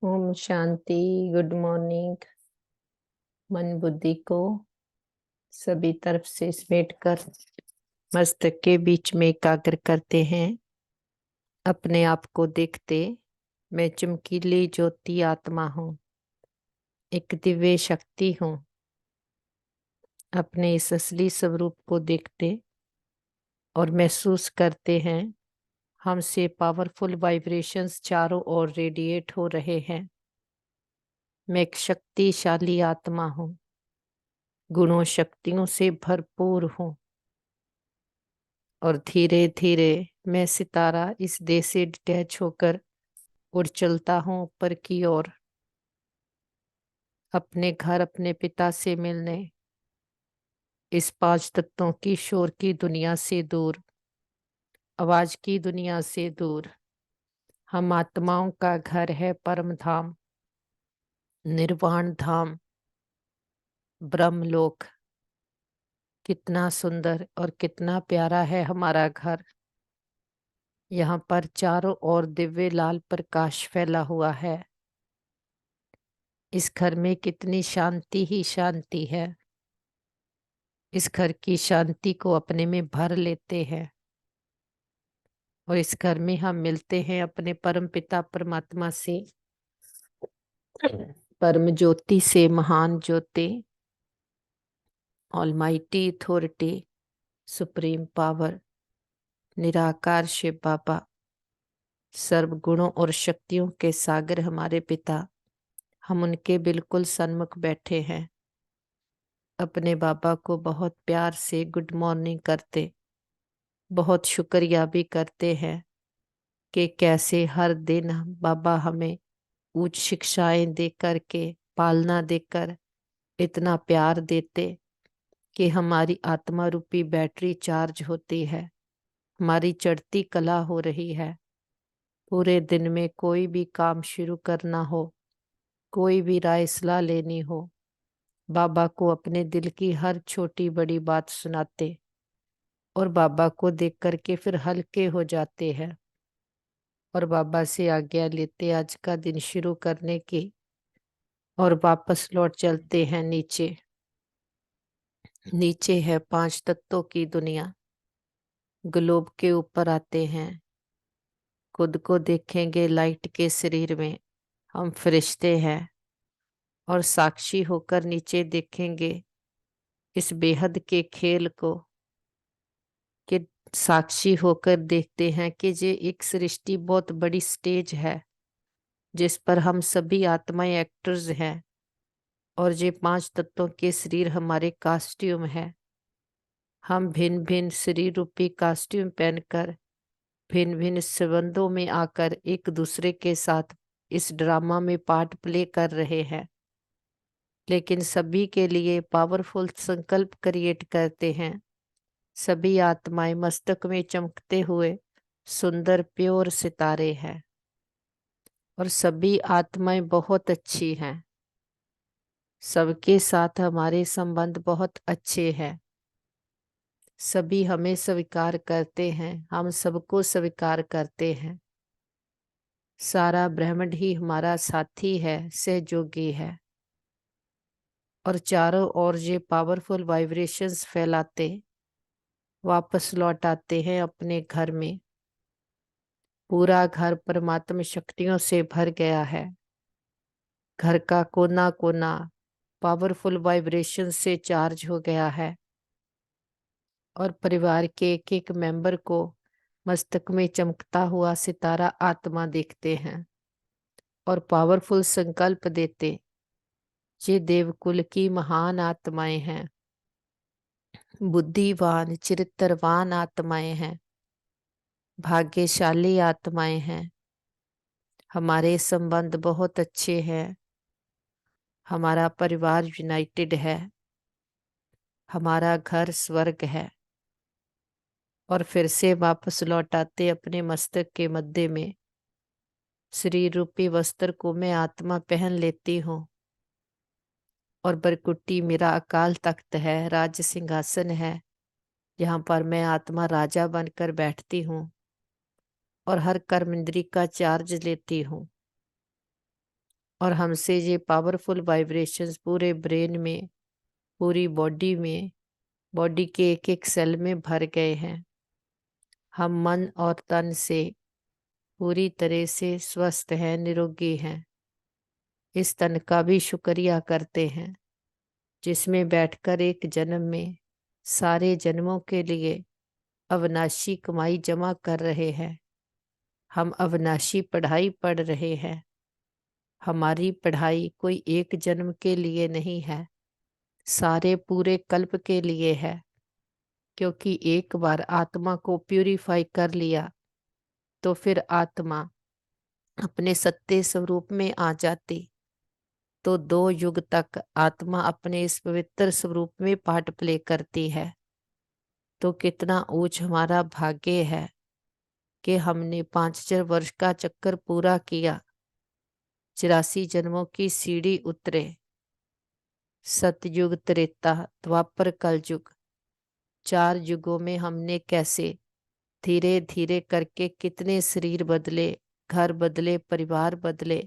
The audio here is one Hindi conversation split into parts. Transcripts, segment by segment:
ओम शांति। Good morning. मन बुद्धि को सभी तरफ से समेट कर मस्तक के बीच में एकाग्र करते हैं। अपने आप को देखते, मैं चमकीली ज्योति आत्मा हूँ, एक दिव्य शक्ति हूँ। अपने इस असली स्वरूप को देखते और महसूस करते हैं हमसे पावरफुल वाइब्रेशंस चारों ओर रेडिएट हो रहे हैं। मैं एक शक्तिशाली आत्मा हूँ, गुणों शक्तियों से भरपूर हूँ। और धीरे धीरे मैं सितारा इस देह से डिटैच होकर उड़ चलता हूँ ऊपर की ओर, अपने घर, अपने पिता से मिलने, इस पांच तत्वों की शोर की दुनिया से दूर, आवाज की दुनिया से दूर। हम आत्माओं का घर है परम धाम, निर्वाण धाम, ब्रह्मलोक। कितना सुंदर और कितना प्यारा है हमारा घर। यहाँ पर चारों ओर दिव्य लाल प्रकाश फैला हुआ है। इस घर में कितनी शांति ही शांति है। इस घर की शांति को अपने में भर लेते हैं और इस घर में हम मिलते हैं अपने परम पिता परमात्मा से, परम ज्योति से, महान ज्योति, ऑलमाइटी अथॉरिटी, सुप्रीम पावर, निराकार शिव बाबा, सर्व गुणों और शक्तियों के सागर हमारे पिता। हम उनके बिल्कुल सन्मुख बैठे हैं। अपने बाबा को बहुत प्यार से गुड मॉर्निंग करते, बहुत शुक्रिया भी करते हैं कि कैसे हर दिन बाबा हमें उच्च शिक्षाएं दे करके, पालना देकर इतना प्यार देते कि हमारी आत्मा रूपी बैटरी चार्ज होती है, हमारी चढ़ती कला हो रही है। पूरे दिन में कोई भी काम शुरू करना हो, कोई भी राय सलाह लेनी हो, बाबा को अपने दिल की हर छोटी बड़ी बात सुनाते और बाबा को देख करके फिर हल्के हो जाते हैं और बाबा से आज्ञा लेते आज का दिन शुरू करने की और वापस लौट चलते हैं नीचे। नीचे है पांच तत्वों की दुनिया। ग्लोब के ऊपर आते हैं, खुद को देखेंगे लाइट के शरीर में, हम फरिश्ते हैं। और साक्षी होकर नीचे देखेंगे इस बेहद के खेल को, कि साक्षी होकर देखते हैं कि ये एक सृष्टि बहुत बड़ी स्टेज है जिस पर हम सभी आत्माएं एक्टर्स हैं और ये पांच तत्वों के शरीर हमारे कॉस्ट्यूम है। हम भिन्न भिन्न शरीर रूपी कॉस्ट्यूम पहनकर भिन्न भिन्न संबंधों में आकर एक दूसरे के साथ इस ड्रामा में पार्ट प्ले कर रहे हैं, लेकिन सभी के लिए पावरफुल संकल्प क्रिएट करते हैं। सभी आत्माएं मस्तक में चमकते हुए सुंदर प्योर सितारे हैं और सभी आत्माएं बहुत अच्छी हैं। सबके साथ हमारे संबंध बहुत अच्छे हैं। सभी हमें स्वीकार करते हैं, हम सबको स्वीकार करते हैं। सारा ब्रह्मांड ही हमारा साथी है, सहयोगी है। और चारों ओर ये पावरफुल वाइब्रेशंस फैलाते वापस लौट आते हैं अपने घर में। पूरा घर परमात्मा शक्तियों से भर गया है। घर का कोना कोना पावरफुल वाइब्रेशन से चार्ज हो गया है और परिवार के एक एक मेंबर को मस्तक में चमकता हुआ सितारा आत्मा देखते हैं और पावरफुल संकल्प देते। ये देवकुल की महान आत्माएं हैं, बुद्धिवान चरित्रवान आत्माएं हैं, भाग्यशाली आत्माएं हैं। हमारे संबंध बहुत अच्छे हैं। हमारा परिवार यूनाइटेड है। हमारा घर स्वर्ग है। और फिर से वापस लौट आते अपने मस्तक के मध्य में। शरीर रूपी वस्त्र को मैं आत्मा पहन लेती हूँ और बरकुट्टी मेरा अकाल तख्त है, राज सिंहासन है। यहाँ पर मैं आत्मा राजा बनकर बैठती हूँ और हर कर्म इंद्री का चार्ज लेती हूँ। और हमसे ये पावरफुल वाइब्रेशंस पूरे ब्रेन में, पूरी बॉडी में, बॉडी के एक एक सेल में भर गए हैं। हम मन और तन से पूरी तरह से स्वस्थ हैं, निरोगी हैं। इस तन का भी शुक्रिया करते हैं जिसमें बैठकर एक जन्म में सारे जन्मों के लिए अविनाशी कमाई जमा कर रहे हैं। हम अविनाशी पढ़ाई पढ़ रहे हैं। हमारी पढ़ाई कोई एक जन्म के लिए नहीं है, सारे पूरे कल्प के लिए है। क्योंकि एक बार आत्मा को प्यूरिफाई कर लिया तो फिर आत्मा अपने सत्य स्वरूप में आ जाती, तो 2 युग तक आत्मा अपने इस पवित्र स्वरूप में पार्ट प्ले करती है। तो कितना ऊंच हमारा भाग्य है कि हमने 5000 वर्ष का चक्कर पूरा किया, 84 जन्मों की सीढ़ी उतरे। सतयुग, त्रेता, द्वापर, कलयुग, 4 युगों में हमने कैसे धीरे धीरे करके कितने शरीर बदले, घर बदले, परिवार बदले।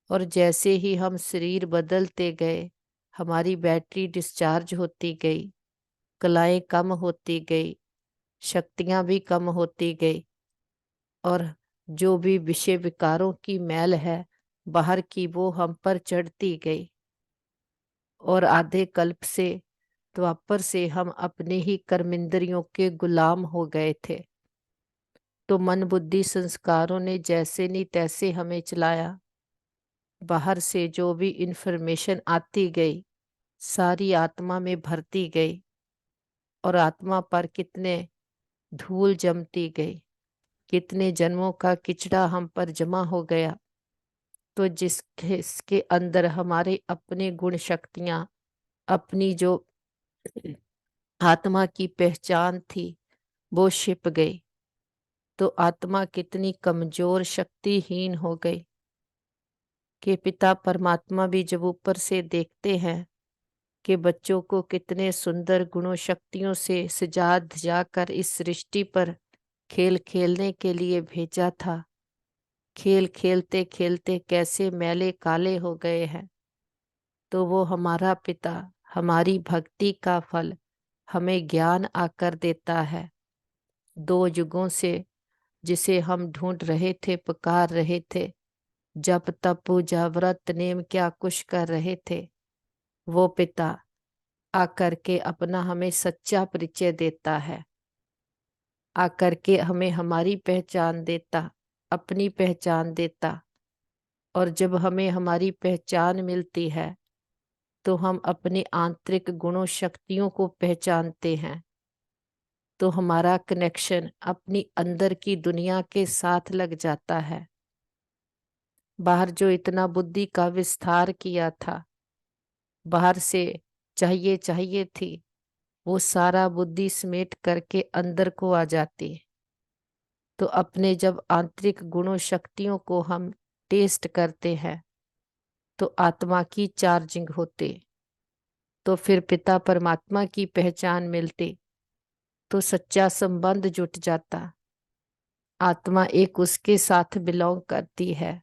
और जैसे ही हम शरीर बदलते गए, हमारी बैटरी डिस्चार्ज होती गई, कलाएं कम होती गई, शक्तियां भी कम होती गई, और जो भी विषय विकारों की मैल है बाहर की, वो हम पर चढ़ती गई। और आधे कल्प से, द्वापर से, हम अपने ही कर्मेंद्रियों के गुलाम हो गए थे। तो मन बुद्धि संस्कारों ने जैसे नहीं तैसे हमें चलाया। बाहर से जो भी इंफॉर्मेशन आती गई सारी आत्मा में भरती गई, और आत्मा पर कितने धूल जमती गई, कितने जन्मों का किचड़ा हम पर जमा हो गया। तो जिसके अंदर हमारे अपने गुण शक्तियां, अपनी जो आत्मा की पहचान थी, वो छिप गई। तो आत्मा कितनी कमजोर, शक्तिहीन हो गई कि पिता परमात्मा भी जब ऊपर से देखते हैं कि बच्चों को कितने सुंदर गुणों शक्तियों से सजा धजा कर इस सृष्टि पर खेल खेलने के लिए भेजा था, खेल खेलते खेलते कैसे मैले काले हो गए हैं। तो वो हमारा पिता हमारी भक्ति का फल हमें ज्ञान आकर देता है। 2 युगों से जिसे हम ढूंढ रहे थे, पुकार रहे थे, जप तप पूजा व्रत नेम क्या कुछ कर रहे थे, वो पिता आकर के अपना हमें सच्चा परिचय देता है, आकर के हमें हमारी पहचान देता, अपनी पहचान देता। और जब हमें हमारी पहचान मिलती है तो हम अपने आंतरिक गुणों शक्तियों को पहचानते हैं। तो हमारा कनेक्शन अपनी अंदर की दुनिया के साथ लग जाता है। बाहर जो इतना बुद्धि का विस्तार किया था, बाहर से चाहिए चाहिए थी, वो सारा बुद्धि समेट करके अंदर को आ जाती। तो अपने जब आंतरिक गुणों शक्तियों को हम टेस्ट करते हैं तो आत्मा की चार्जिंग होती, तो फिर पिता परमात्मा की पहचान मिलती, तो सच्चा संबंध जुट जाता। आत्मा एक उसके साथ बिलोंग करती है,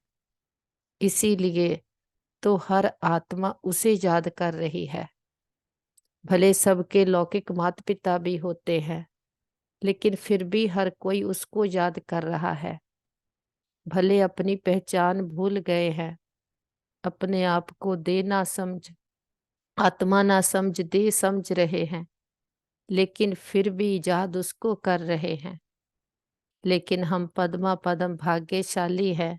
इसीलिए तो हर आत्मा उसे याद कर रही है। भले सबके लौकिक माता पिता भी होते हैं, लेकिन फिर भी हर कोई उसको याद कर रहा है। भले अपनी पहचान भूल गए हैं, अपने आप को दे ना समझ, आत्मा ना समझ, दे समझ रहे हैं, लेकिन फिर भी याद उसको कर रहे हैं। लेकिन हम पद्मा पदम भाग्यशाली है,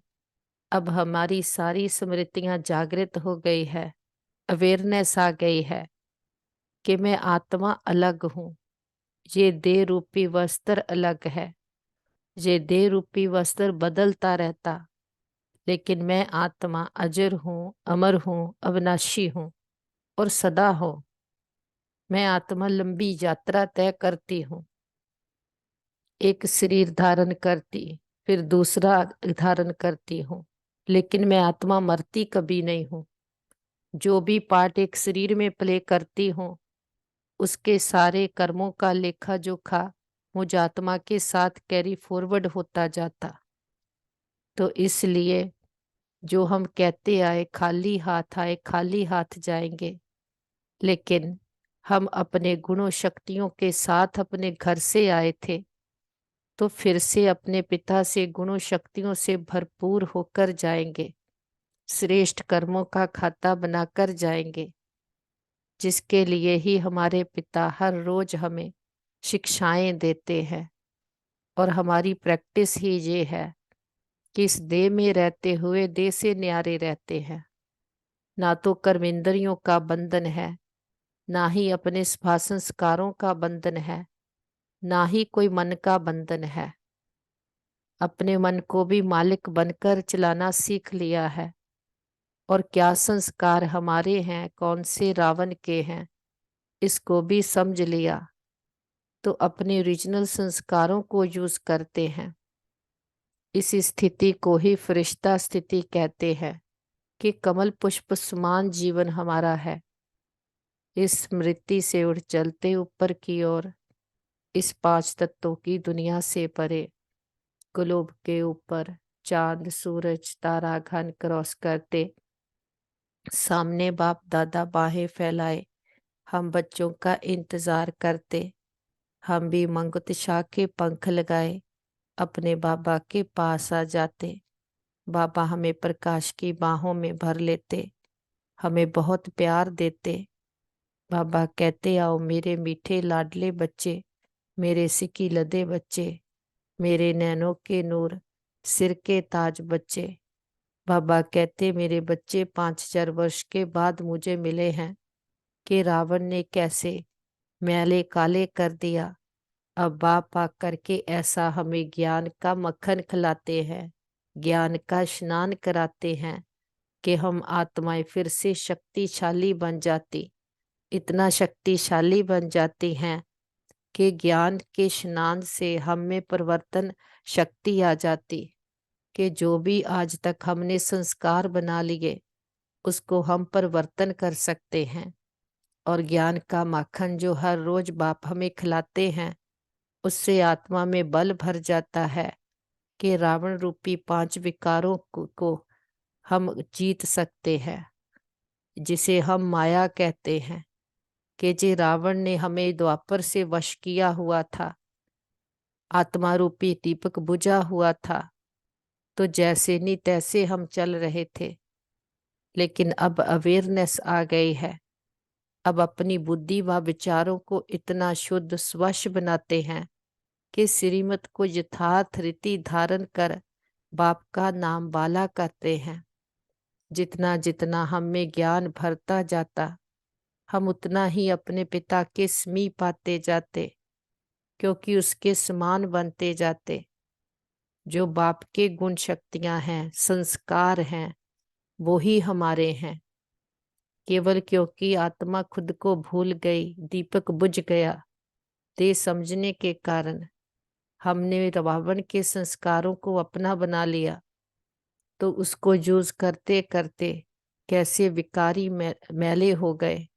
अब हमारी सारी स्मृतियां जागृत हो गई है, अवेयरनेस आ गई है कि मैं आत्मा अलग हूँ, ये देह रूपी वस्त्र अलग है, ये देह रूपी वस्त्र बदलता रहता, लेकिन मैं आत्मा अजर हूँ, अमर हूँ, अविनाशी हूँ और सदा हूँ। मैं आत्मा लंबी यात्रा तय करती हूँ, एक शरीर धारण करती, फिर दूसरा धारण करती हूँ, लेकिन मैं आत्मा मरती कभी नहीं हूँ। जो भी पार्ट एक शरीर में प्ले करती हूँ उसके सारे कर्मों का लेखा जोखा मुझ आत्मा के साथ कैरी फॉरवर्ड होता जाता। तो इसलिए जो हम कहते आए खाली हाथ आए खाली हाथ जाएंगे, लेकिन हम अपने गुणों शक्तियों के साथ अपने घर से आए थे, तो फिर से अपने पिता से गुणों शक्तियों से भरपूर होकर जाएंगे, श्रेष्ठ कर्मों का खाता बनाकर जाएंगे, जिसके लिए ही हमारे पिता हर रोज हमें शिक्षाएं देते हैं। और हमारी प्रैक्टिस ही ये है कि इस देह में रहते हुए देह से न्यारे रहते हैं। ना तो कर्मेंद्रियों का बंधन है, ना ही अपने संस्कारों का बंधन है, ना ही कोई मन का बंधन है। अपने मन को भी मालिक बनकर चलाना सीख लिया है। और क्या संस्कार हमारे हैं, कौन से रावण के हैं, इसको भी समझ लिया, तो अपने ओरिजिनल संस्कारों को यूज करते हैं। इस स्थिति को ही फरिश्ता स्थिति कहते हैं कि कमल पुष्प समान जीवन हमारा है। इस स्मृति से उड़ चलते ऊपर की ओर, इस पांच तत्वों की दुनिया से परे, ग्लोब के ऊपर चांद सूरज तारा घन क्रॉस करते, सामने बाप दादा बाहें फैलाए हम बच्चों का इंतजार करते। हम भी मंगतशा के पंख लगाए अपने बाबा के पास आ जाते। बाबा हमें प्रकाश की बाहों में भर लेते, हमें बहुत प्यार देते। बाबा कहते आओ मेरे मीठे लाडले बच्चे, मेरे सिकी लदे बच्चे, मेरे नैनों के नूर सिर के ताज बच्चे। बाबा कहते मेरे बच्चे 5000 वर्ष के बाद मुझे मिले हैं कि रावण ने कैसे मैले काले कर दिया। अब बाप आ करके ऐसा हमें ज्ञान का मक्खन खिलाते हैं, ज्ञान का स्नान कराते हैं कि हम आत्माएं फिर से शक्तिशाली बन जाती, इतना शक्तिशाली बन जाती हैं कि ज्ञान के स्नान से हम में परिवर्तन शक्ति आ जाती, कि जो भी आज तक हमने संस्कार बना लिए उसको हम परिवर्तन कर सकते हैं। और ज्ञान का माखन जो हर रोज बाप हमें खिलाते हैं, उससे आत्मा में बल भर जाता है कि रावण रूपी 5 विकारों को हम जीत सकते हैं, जिसे हम माया कहते हैं। कि जे रावण ने हमें द्वापर से वश किया हुआ था, आत्मा रूपी दीपक बुझा हुआ था, तो जैसे नहीं तैसे हम चल रहे थे। लेकिन अब अवेयरनेस आ गई है, अब अपनी बुद्धि व विचारों को इतना शुद्ध स्वच्छ बनाते हैं कि श्रीमत को यथार्थ रीति धारण कर बाप का नाम बाला करते हैं। जितना जितना हम में ज्ञान भरता जाता, हम उतना ही अपने पिता के समीप आते जाते, क्योंकि उसके समान बनते जाते। जो बाप के गुण शक्तियां हैं, संस्कार हैं, वो ही हमारे हैं। केवल क्योंकि आत्मा खुद को भूल गई, दीपक बुझ गया, ते समझने के कारण हमने रावण के संस्कारों को अपना बना लिया, तो उसको यूज करते करते कैसे विकारी मैले हो गए,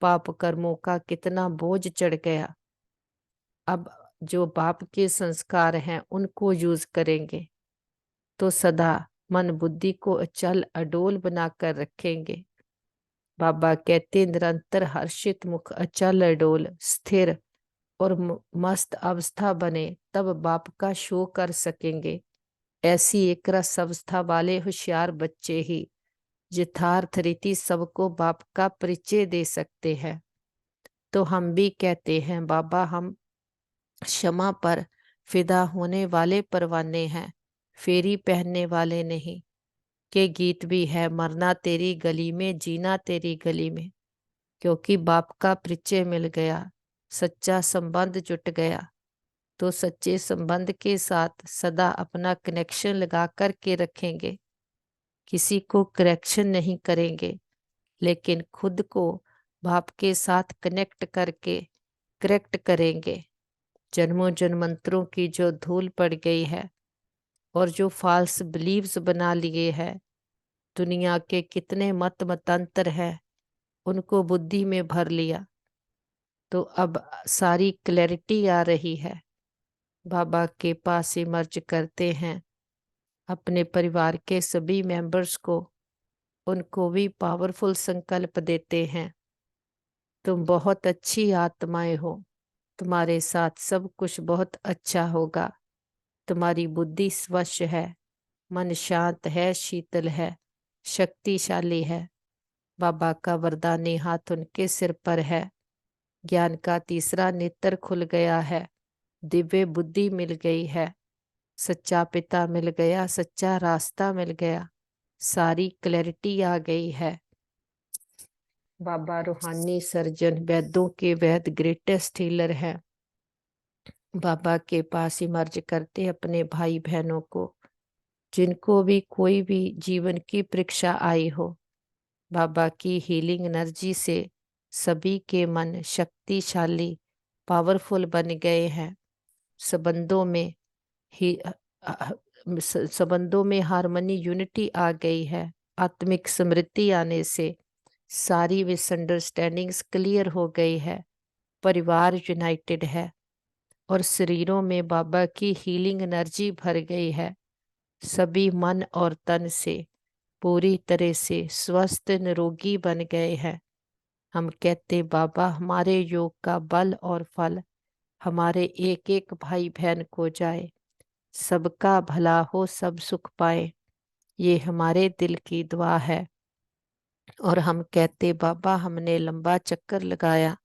पाप कर्मों का कितना बोझ चढ़ गया। अब जो बाप के संस्कार हैं उनको यूज करेंगे तो सदा मन बुद्धि को अचल अडोल बनाकर रखेंगे। बाबा कहते निरंतर हर्षित मुख अचल अडोल स्थिर और मस्त अवस्था बने, तब बाप का शो कर सकेंगे। ऐसी एक रस अवस्था वाले होशियार बच्चे ही यथार्थ रीति सबको बाप का परिचय दे सकते हैं। तो हम भी कहते हैं बाबा हम क्षमा पर फिदा होने वाले परवाने हैं, फेरी पहनने वाले नहीं। के गीत भी है मरना तेरी गली में जीना तेरी गली में, क्योंकि बाप का परिचय मिल गया, सच्चा संबंध जुट गया, तो सच्चे संबंध के साथ सदा अपना कनेक्शन लगा कर के रखेंगे। किसी को करेक्शन नहीं करेंगे, लेकिन खुद को बाप के साथ कनेक्ट करके करेक्ट करेंगे। जन्मों जन्मंतरों की जो धूल पड़ गई है और जो फॉल्स बिलीव्स बना लिए है, दुनिया के कितने मत मतांतर है, उनको बुद्धि में भर लिया, तो अब सारी क्लैरिटी आ रही है। बाबा के पास इमर्ज करते हैं, अपने परिवार के सभी मेंबर्स को, उनको भी पावरफुल संकल्प देते हैं। तुम बहुत अच्छी आत्माएं हो, तुम्हारे साथ सब कुछ बहुत अच्छा होगा। तुम्हारी बुद्धि स्वच्छ है, मन शांत है, शीतल है, शक्तिशाली है। बाबा का वरदानी हाथ उनके सिर पर है। ज्ञान का तीसरा नेत्र खुल गया है, दिव्य बुद्धि मिल गई है, सच्चा पिता मिल गया, सच्चा रास्ता मिल गया, सारी क्लैरिटी आ गई है। बाबा रूहानी सर्जन, वैद्यों के वैद्य, ग्रेटेस्ट हीलर है। बाबा के पास इमर्ज करते अपने भाई बहनों को, जिनको भी कोई भी जीवन की परीक्षा आई हो। बाबा की हीलिंग एनर्जी से सभी के मन शक्तिशाली, पावरफुल बन गए हैं। संबंधों में ही संबंधों में हार्मनी, यूनिटी आ गई है। आत्मिक समृद्धि आने से सारी मिसअंडरस्टैंडिंग्स क्लियर हो गई है। परिवार यूनाइटेड है और शरीरों में बाबा की हीलिंग एनर्जी भर गई है। सभी मन और तन से पूरी तरह से स्वस्थ निरोगी बन गए हैं। हम कहते बाबा, हमारे योग का बल और फल हमारे एक एक भाई बहन को जाए, सबका भला हो, सब सुख पाए। ये हमारे दिल की दुआ है। और हम कहते बाबा, हमने लंबा चक्कर लगाया,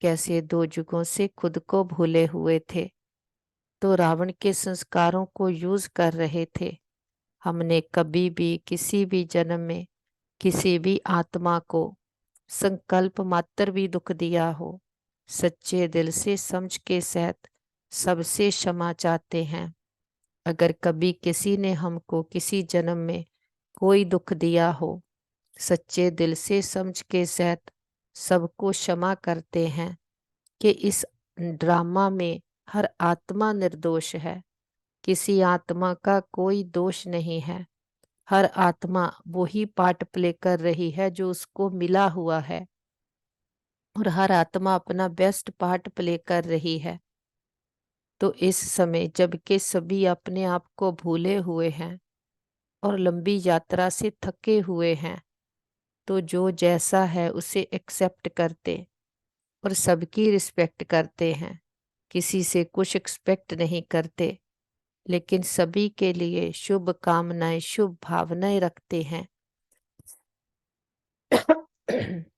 कैसे 2 युगों से खुद को भूले हुए थे, तो रावण के संस्कारों को यूज कर रहे थे। हमने कभी भी किसी भी जन्म में किसी भी आत्मा को संकल्प मात्र भी दुख दिया हो, सच्चे दिल से समझ के सहित सबसे क्षमा चाहते हैं। अगर कभी किसी ने हमको किसी जन्म में कोई दुख दिया हो, सच्चे दिल से समझ के सहित सबको क्षमा करते हैं कि इस ड्रामा में हर आत्मा निर्दोष है। किसी आत्मा का कोई दोष नहीं है। हर आत्मा वही पार्ट प्ले कर रही है जो उसको मिला हुआ है, और हर आत्मा अपना बेस्ट पार्ट प्ले कर रही है। तो इस समय जबकि सभी अपने आप को भूले हुए हैं और लंबी यात्रा से थके हुए हैं, तो जो जैसा है उसे एक्सेप्ट करते और सबकी रिस्पेक्ट करते हैं। किसी से कुछ एक्सपेक्ट नहीं करते, लेकिन सभी के लिए शुभ कामनाएं, शुभ भावनाएं रखते हैं।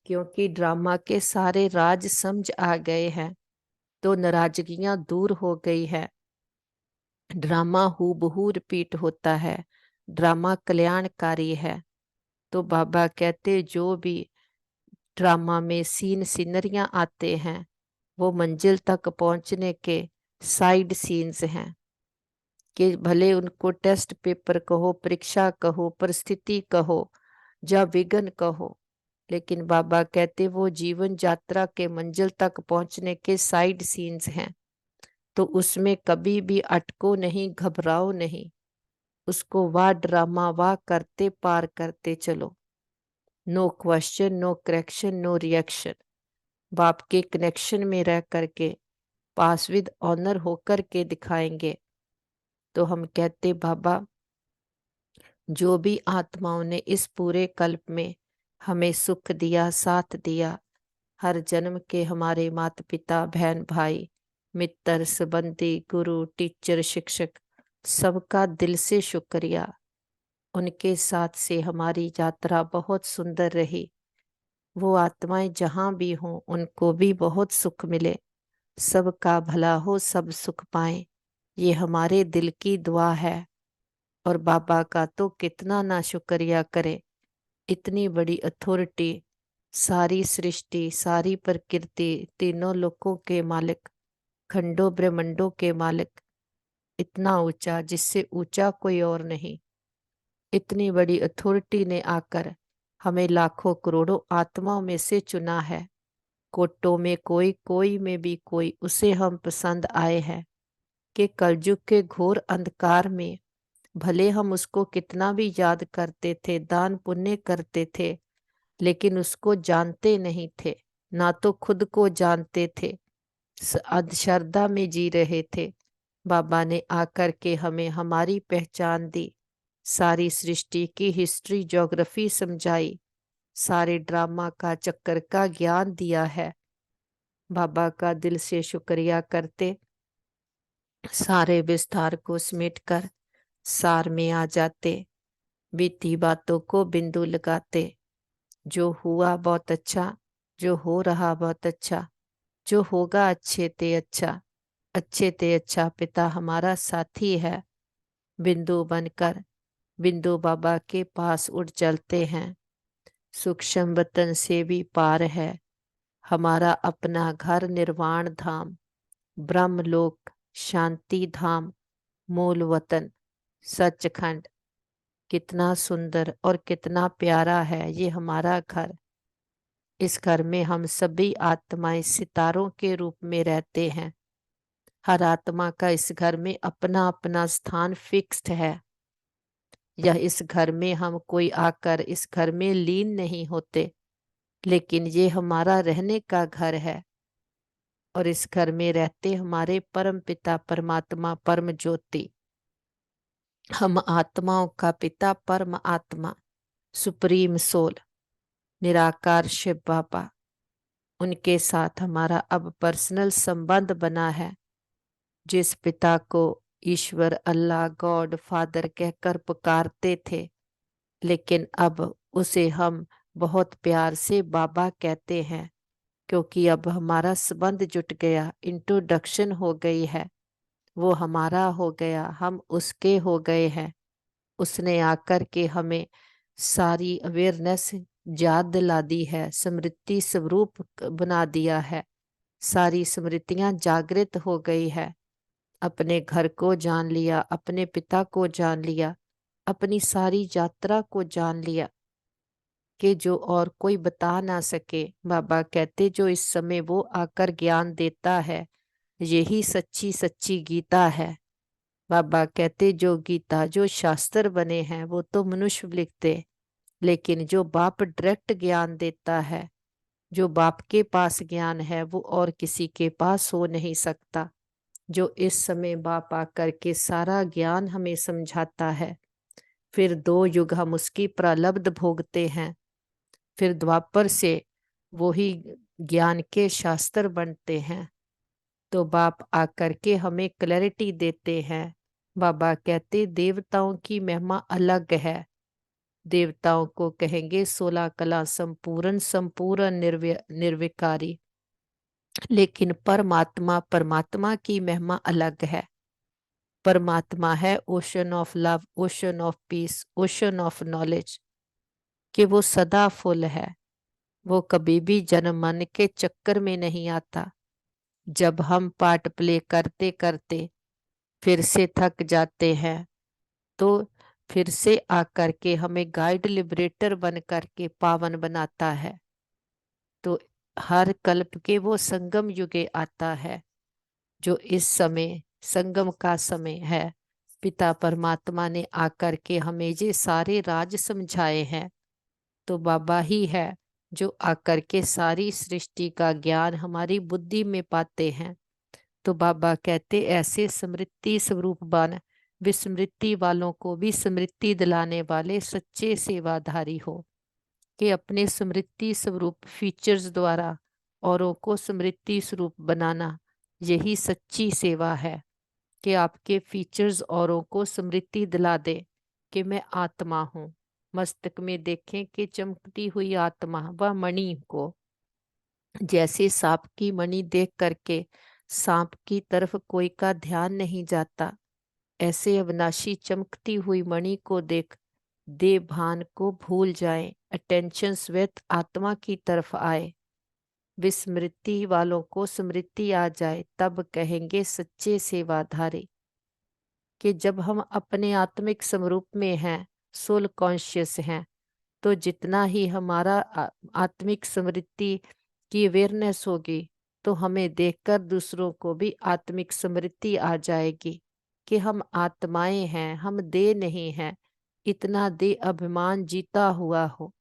क्योंकि ड्रामा के सारे राज समझ आ गए हैं, तो नाराजगियां दूर हो गई है। ड्रामा हूबहू रिपीट होता है, ड्रामा कल्याणकारी है। तो बाबा कहते जो भी ड्रामा में सीनरियां आते हैं, वो मंजिल तक पहुंचने के साइड सीन्स हैं। कि भले उनको टेस्ट पेपर कहो, परीक्षा कहो, परिस्थिति कहो या विघ्न कहो, लेकिन बाबा कहते वो जीवन यात्रा के मंजिल तक पहुंचने के साइड सीन्स हैं। तो उसमें कभी भी अटको नहीं, घबराओ नहीं, उसको वाह ड्रामा वाह करते पार करते चलो। No question, no correction, no reaction. बाप के कनेक्शन में रह करके पास विद ऑनर होकर के दिखाएंगे। तो हम कहते बाबा, जो भी आत्माओं ने इस पूरे कल्प में हमें सुख दिया, साथ दिया, हर जन्म के हमारे माता पिता, बहन भाई, मित्र, संबंधी, गुरु, टीचर, शिक्षक, सबका दिल से शुक्रिया। उनके साथ से हमारी यात्रा बहुत सुंदर रही। वो आत्माएं जहां भी हों, उनको भी बहुत सुख मिले, सबका भला हो, सब सुख पाएं। ये हमारे दिल की दुआ है। और बाबा का तो कितना ना शुक्रिया करे। इतनी बड़ी अथॉरिटी, सारी सृष्टि, सारी प्रकृति, तीनों लोकों के मालिक, खंडों ब्रह्मंडों के मालिक, इतना ऊंचा जिससे ऊंचा कोई और नहीं। इतनी बड़ी अथॉरिटी ने आकर हमें लाखों करोड़ों आत्माओं में से चुना है। कोटों में कोई, कोई में भी कोई, उसे हम पसंद आए हैं कि कलयुग के घोर अंधकार में भले हम उसको कितना भी याद करते थे, दान पुण्य करते थे, लेकिन उसको जानते नहीं थे, ना तो खुद को जानते थे, अंधश्रद्धा में जी रहे थे। बाबा ने आकर के हमें हमारी पहचान दी, सारी सृष्टि की हिस्ट्री ज्योग्राफी समझाई, सारे ड्रामा का चक्कर का ज्ञान दिया है। बाबा का दिल से शुक्रिया करते, सारे विस्तार को समेट कर सार में आ जाते, बीती बातों को बिंदु लगाते। जो हुआ बहुत अच्छा, जो हो रहा बहुत अच्छा, जो होगा अच्छे ते अच्छा, अच्छे ते अच्छा पिता हमारा साथी है। बिंदु बनकर बिंदु बाबा के पास उड़ चलते हैं। सूक्ष्म वतन से भी पार है हमारा अपना घर, निर्वाण धाम, ब्रह्मलोक, शांति धाम, मूल वतन, सचखंड। कितना सुंदर और कितना प्यारा है ये हमारा घर। इस घर में हम सभी आत्माएं सितारों के रूप में रहते हैं। हर आत्मा का इस घर में अपना अपना स्थान फिक्स्ड है। यह इस घर में हम कोई आकर इस घर में लीन नहीं होते, लेकिन ये हमारा रहने का घर है। और इस घर में रहते हमारे परम पिता परमात्मा परम ज्योति, हम आत्माओं का पिता परम आत्मा, सुप्रीम सोल, निराकार शिव बाबा। उनके साथ हमारा अब पर्सनल संबंध बना है। जिस पिता को ईश्वर, अल्लाह, गॉड फादर कहकर पुकारते थे, लेकिन अब उसे हम बहुत प्यार से बाबा कहते हैं, क्योंकि अब हमारा संबंध जुट गया, इंट्रोडक्शन हो गई है। वो हमारा हो गया, हम उसके हो गए हैं। उसने आकर के हमें सारी अवेयरनेस याद दिला दी है, स्मृति स्वरूप बना दिया है। सारी स्मृतियां जागृत हो गई है। अपने घर को जान लिया, अपने पिता को जान लिया, अपनी सारी यात्रा को जान लिया कि जो और कोई बता ना सके। बाबा कहते जो इस समय वो आकर ज्ञान देता है, यही सच्ची सच्ची गीता है। बाबा कहते जो गीता, जो शास्त्र बने हैं वो तो मनुष्य लिखते, लेकिन जो बाप डायरेक्ट ज्ञान देता है, जो बाप के पास ज्ञान है वो और किसी के पास हो नहीं सकता। जो इस समय बाप आकर के सारा ज्ञान हमें समझाता है। फिर 2 युग हम उसकी प्रारब्ध भोगते हैं, फिर द्वापर से वो ही ज्ञान के शास्त्र बनते हैं। तो बाप आकर के हमें क्लैरिटी देते हैं। बाबा कहते देवताओं की महिमा अलग है। देवताओं को कहेंगे 16 कला संपूर्ण, संपूर्ण निर्विकारी, लेकिन परमात्मा, परमात्मा की महिमा अलग है। परमात्मा है ocean of love, ocean of peace, ocean of knowledge, कि वो सदा फुल है। वो कभी भी जन्म मन के चक्कर में नहीं आता। जब हम पार्ट प्ले करते करते फिर से थक जाते हैं, तो फिर से आकर के हमें गाइड लिबरेटर बन करके पावन बनाता है। तो हर कल्प के वो संगम युगे आता है, जो इस समय संगम का समय है। पिता परमात्मा ने आकर के हमें ये सारे राज समझाए हैं। तो बाबा ही है जो आकर के सारी सृष्टि का ज्ञान हमारी बुद्धि में पाते हैं। तो बाबा कहते ऐसे स्मृति स्वरूपवान, विस्मृति वालों को भी स्मृति दिलाने वाले सच्चे सेवाधारी हो, कि अपने स्मृति स्वरूप फीचर्स द्वारा औरों को स्मृति स्वरूप बनाना, यही सच्ची सेवा है। कि आपके फीचर्स औरों को स्मृति दिला दे कि मैं आत्मा हूँ। मस्तक में देखें कि चमकती हुई आत्मा व मणि को, जैसे सांप की मणि देख करके सांप की तरफ कोई का ध्यान नहीं जाता, ऐसे अविनाशी चमकती हुई मणि को देख देह भान को भूल जाए, अटेंशन स्वेत आत्मा की तरफ आए, विस्मृति वालों को स्मृति आ जाए, तब कहेंगे सच्चे सेवाधारी। कि जब हम अपने आत्मिक स्वरूप में हैं, सोल कॉन्शियस हैं, तो जितना ही हमारा आत्मिक स्मृति की अवेयरनेस होगी, तो हमें देखकर दूसरों को भी आत्मिक स्मृति आ जाएगी कि हम आत्माएं हैं, हम देह नहीं हैं। इतना देह अभिमान जीता हुआ हो।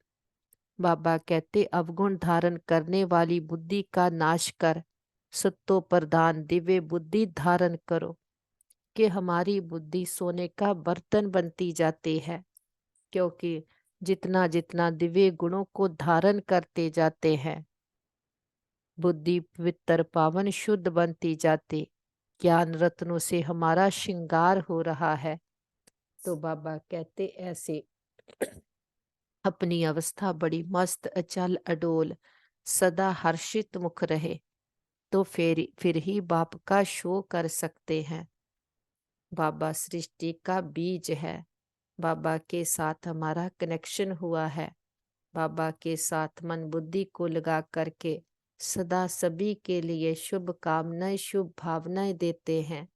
बाबा कहते अवगुण धारण करने वाली बुद्धि का नाश कर, सत्तो प्रधान दिव्य बुद्धि धारण करो। कि हमारी बुद्धि सोने का बर्तन बनती जाती है, क्योंकि जितना जितना दिव्य गुणों को धारण करते जाते हैं, बुद्धि पवित्र पावन शुद्ध बनती जाती, ज्ञान रत्नों से हमारा श्रृंगार हो रहा है। तो बाबा कहते ऐसे अपनी अवस्था बड़ी मस्त अचल अडोल सदा हर्षित मुख रहे, तो फिर ही बाप का शो कर सकते हैं। बाबा सृष्टि का बीज है, बाबा के साथ हमारा कनेक्शन हुआ है। बाबा के साथ मन बुद्धि को लगा करके सदा सभी के लिए शुभ कामनाएं शुभ भावनाएं देते हैं।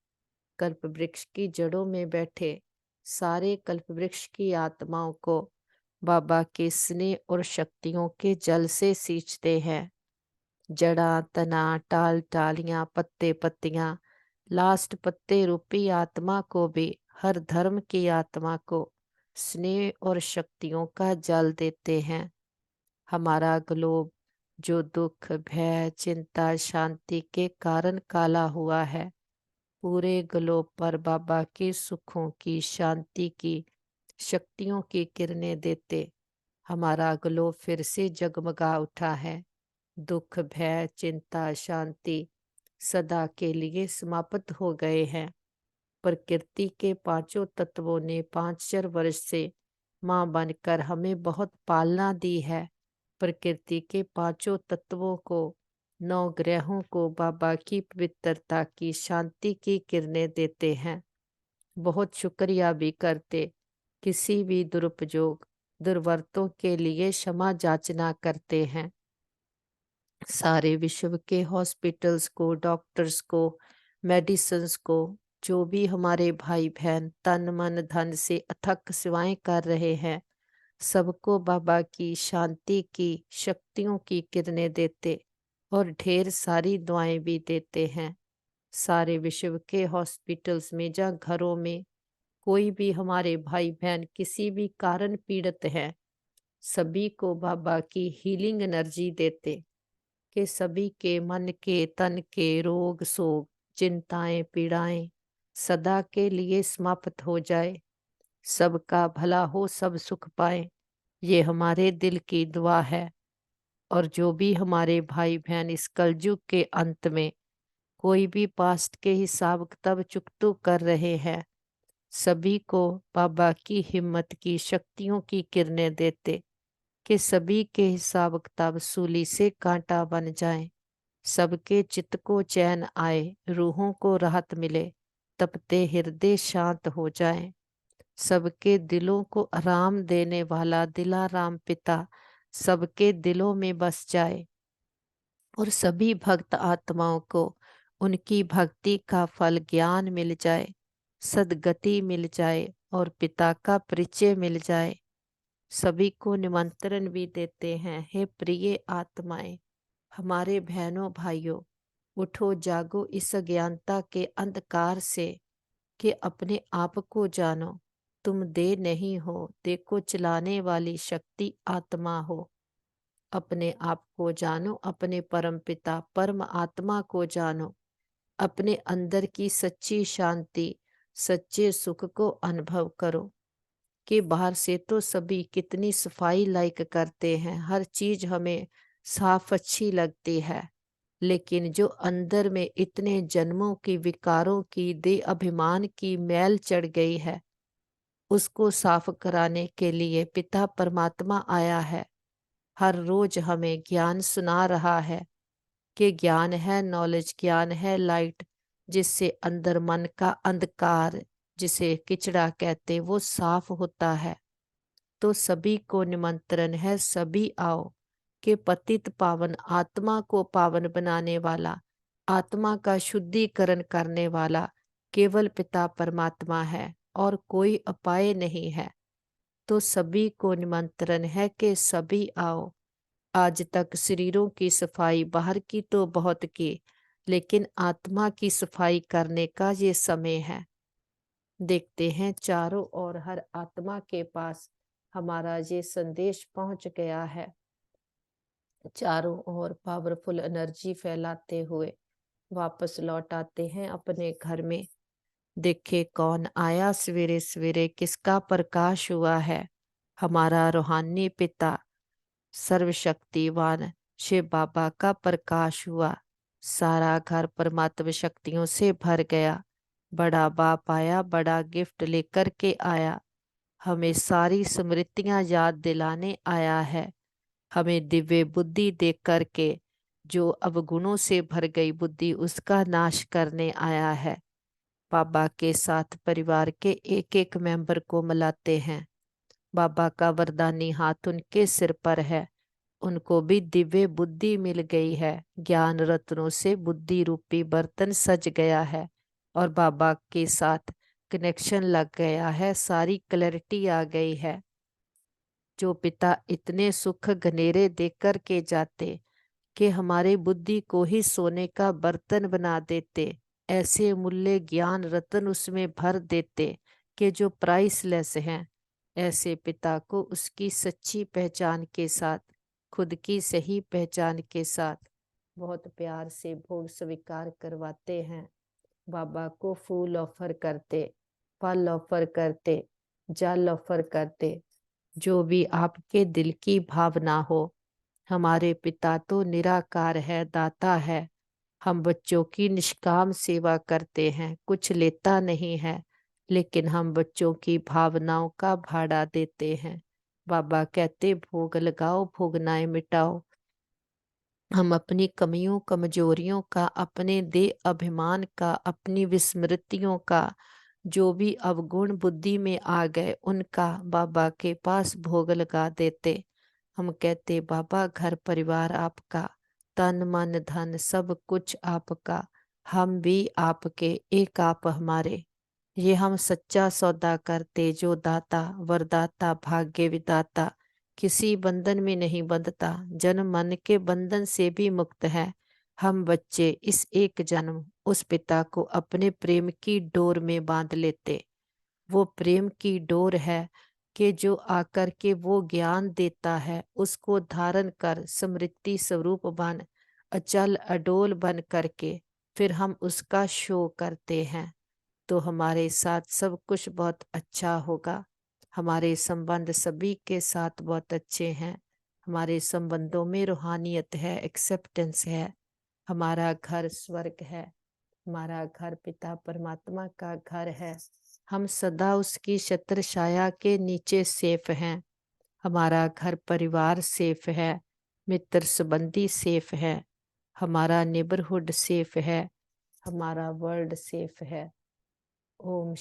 कल्प वृक्ष की जड़ों में बैठे सारे कल्प वृक्ष की आत्माओं को बाबा के स्नेह और शक्तियों के जल से सींचते हैं। जड़ा तना टाल टालियां पत्ते पत्तियां लास्ट पत्ते रूपी आत्मा को भी, हर धर्म की आत्मा को स्नेह और शक्तियों का जल देते हैं। हमारा ग्लोब जो दुख भय चिंता शांति के कारण काला हुआ है, पूरे ग्लोब पर बाबा के सुखों की शांति की शक्तियों की किरणें देते हमारा ग्लोब फिर से जगमगा उठा है। दुख भय चिंता शांति सदा के लिए समाप्त हो गए हैं। प्रकृति के पांचों तत्वों ने 5,000 वर्ष से मां बनकर हमें बहुत पालना दी है। प्रकृति के पांचों तत्वों को 9 ग्रहों को बाबा की पवित्रता की शांति की किरणें देते हैं। बहुत शुक्रिया भी करते, किसी भी दुरुपयोग दुर्वर्तों के लिए क्षमा याचना करते हैं। सारे विश्व के हॉस्पिटल्स को डॉक्टर्स को मेडिसिन्स को जो भी हमारे भाई बहन तन मन धन से अथक सेवाएं कर रहे हैं, सबको बाबा की शांति की शक्तियों की किरणें देते और ढेर सारी दुआएं भी देते हैं। सारे विश्व के हॉस्पिटल्स में या घरों में कोई भी हमारे भाई बहन किसी भी कारण पीड़ित है, सभी को बाबा की हीलिंग एनर्जी देते कि सभी के मन के तन के रोग शोक चिंताएं पीड़ाएं सदा के लिए समाप्त हो जाए, सबका भला हो सब सुख पाए। ये हमारे दिल की दुआ है। और जो भी हमारे भाई बहन इस कलयुग के अंत में कोई भी पास्ट के हिसाब किताब चुकतू कर रहे हैं, सभी को बाबा की हिम्मत की शक्तियों की किरणें देते कि सभी के हिसाब किताब सूली से कांटा बन जाए, सबके चित्त को चैन आए, रूहों को राहत मिले, तपते हृदय शांत हो जाए, सबके दिलों को आराम देने वाला दिलाराम पिता सबके दिलों में बस जाए और सभी भक्त आत्माओं को उनकी भक्ति का फल ज्ञान मिल जाए, सद्गति मिल जाए और पिता का परिचय मिल जाए। सभी को निमंत्रण भी देते हैं, हे प्रिय आत्माएं, हमारे बहनों भाइयों, उठो जागो इस अज्ञानता के अंधकार से कि अपने आप को जानो, तुम दे नहीं हो, देखो चलाने वाली शक्ति आत्मा हो। अपने आप को जानो, अपने परम पिता परम आत्मा को जानो, अपने अंदर की सच्ची शांति सच्चे सुख को अनुभव करो कि बाहर से तो सभी कितनी सफाई लाइक करते हैं, हर चीज हमें साफ अच्छी लगती है, लेकिन जो अंदर में इतने जन्मों की विकारों की दे अभिमान की मैल चढ़ गई है, उसको साफ कराने के लिए पिता परमात्मा आया है। हर रोज हमें ज्ञान सुना रहा है कि ज्ञान है नॉलेज, ज्ञान है लाइट, जिससे अंदर मन का अंधकार जिसे किचड़ा कहते वो साफ होता है। तो सभी को निमंत्रण है, सभी आओ कि पतित पावन आत्मा को पावन बनाने वाला, आत्मा का शुद्धिकरण करने वाला केवल पिता परमात्मा है और कोई उपाय नहीं है। तो सभी को निमंत्रण है कि सभी आओ। आज तक शरीरों की सफाई बाहर की तो बहुत की, लेकिन आत्मा की सफाई करने का ये समय है। देखते हैं चारों ओर हर आत्मा के पास हमारा ये संदेश पहुंच गया है। चारों ओर पावरफुल एनर्जी फैलाते हुए वापस लौट आते हैं अपने घर में। देखे कौन आया सवेरे सवेरे, किसका प्रकाश हुआ है। हमारा रूहानी पिता सर्वशक्तिवान शिव बाबा का प्रकाश हुआ। सारा घर परमात्मा शक्तियों से भर गया। बड़ा बाप आया, बड़ा गिफ्ट लेकर के आया। हमें सारी स्मृतियां याद दिलाने आया है। हमें दिव्य बुद्धि दे करके जो अवगुणों से भर गई बुद्धि उसका नाश करने आया है। बाबा के साथ परिवार के एक एक मेंबर को मिलाते हैं। बाबा का वरदानी हाथ उनके सिर पर है। उनको भी दिव्य बुद्धि मिल गई है। ज्ञान रत्नों से बुद्धि रूपी बर्तन सज गया है और बाबा के साथ कनेक्शन लग गया है। सारी क्लैरिटी आ गई है। जो पिता इतने सुख घनेरे देकर के जाते कि हमारे बुद्धि को ही सोने का बर्तन बना देते, ऐसे मूल्य ज्ञान रत्न उसमें भर देते कि जो प्राइसलेस हैं। ऐसे पिता को उसकी सच्ची पहचान के साथ, खुद की सही पहचान के साथ बहुत प्यार से भोग स्वीकार करवाते हैं। बाबा को फूल ऑफर करते, फल ऑफर करते, जल ऑफर करते, जो भी आपके दिल की भावना हो। हमारे पिता तो निराकार है, दाता है। हम बच्चों की निष्काम सेवा करते हैं, कुछ लेता नहीं है, लेकिन हम बच्चों की भावनाओं का भाड़ा देते हैं। बाबा कहते भोग लगाओ, भोगनाएं मिटाओ। हम अपनी कमियों कमजोरियों का, अपने दे अभिमान का, अपनी विस्मृतियों का, जो भी अवगुण बुद्धि में आ गए उनका बाबा के पास भोग लगा देते। हम कहते बाबा घर परिवार आपका, तन मन धन सब कुछ आपका, हम भी आपके, एक आप हमारे। ये हम सच्चा सौदा करते। जो दाता वरदाता भाग्य विदाता किसी बंधन में नहीं बंधता, जन्म मन के बंधन से भी मुक्त है। हम बच्चे इस एक जन्म उस पिता को अपने प्रेम की डोर में बांध लेते। वो प्रेम की डोर है कि जो आकर के वो ज्ञान देता है, उसको धारण कर समृद्धि स्वरूप बन, अचल अडोल बन करके फिर हम उसका शो करते हैं। तो हमारे साथ सब कुछ बहुत अच्छा होगा। हमारे संबंध सभी के साथ बहुत अच्छे हैं। हमारे संबंधों में रूहानियत है, एक्सेप्टेंस है। हमारा घर स्वर्ग है। हमारा घर पिता परमात्मा का घर है। हम सदा उसकी छत्र छाया के नीचे सेफ हैं। हमारा घर परिवार सेफ है, मित्र संबंधी सेफ है, हमारा नेबरहुड सेफ है, हमारा वर्ल्ड सेफ है। ओम